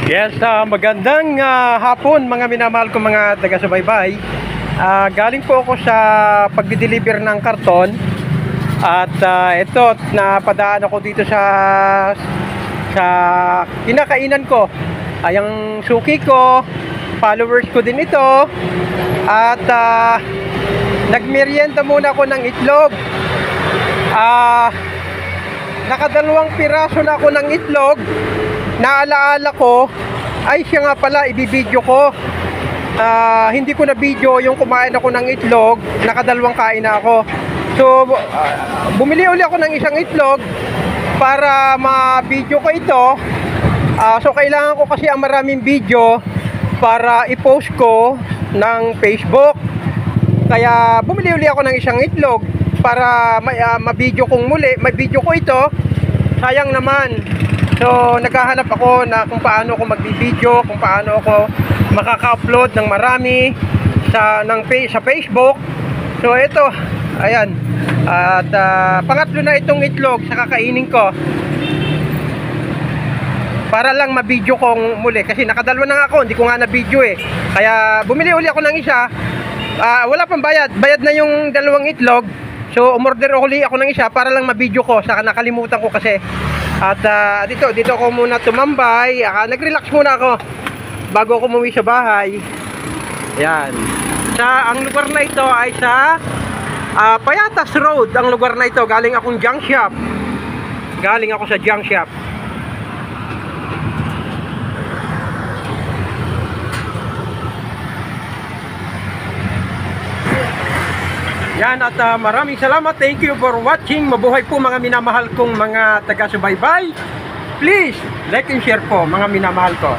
Yes, magandang hapon mga minamahal ko mga taga-subaybay. Galing po ako sa pagdi-deliver ng karton. At ito, napadaan ako dito sa kinakainan ko. Yung suki ko, followers ko din ito. At nagmerienda muna ako ng itlog. Nakadalawang piraso na ako ng itlog. Naalaala ko, ay siya nga pala, ibibidyo ko. Hindi ko na video yung kumain ako ng itlog, nakadalawang kain na ako. So, bumili uli ako ng isang itlog para ma-video ko ito. So, kailangan ko kasi ang maraming video para i-post ko ng Facebook. Kaya, bumili uli ako ng isang itlog para ma-video kong muli, ma-video ko ito. Sayang naman. So, naghahanap ako na kung paano ako mag-video, kung paano ako makaka-upload ng marami sa Facebook. So, ito, ayan. At pangatlo na itong itlog sa kakainin ko. Para lang ma-video kong muli. Kasi nakadalwa na nga ako, hindi ko nga na-video eh. Kaya, bumili uli ako ng isa. Wala pang bayad. Bayad na yung dalawang itlog. So, umorder uli ako ng isa para lang ma-video ko. Saka nakalimutan ko kasi. At dito ako muna tumambay. Nag-relax muna ako bago ako umuwi sa bahay. Yan. Ang lugar na ito ay sa Payatas Road. Ang lugar na ito, galing akong junk shop. Galing ako sa junk shop. Yan, at maraming salamat. Thank you for watching. Mabuhay po mga minamahal kong mga taga-subaybay. Please, like and share po mga minamahal ko.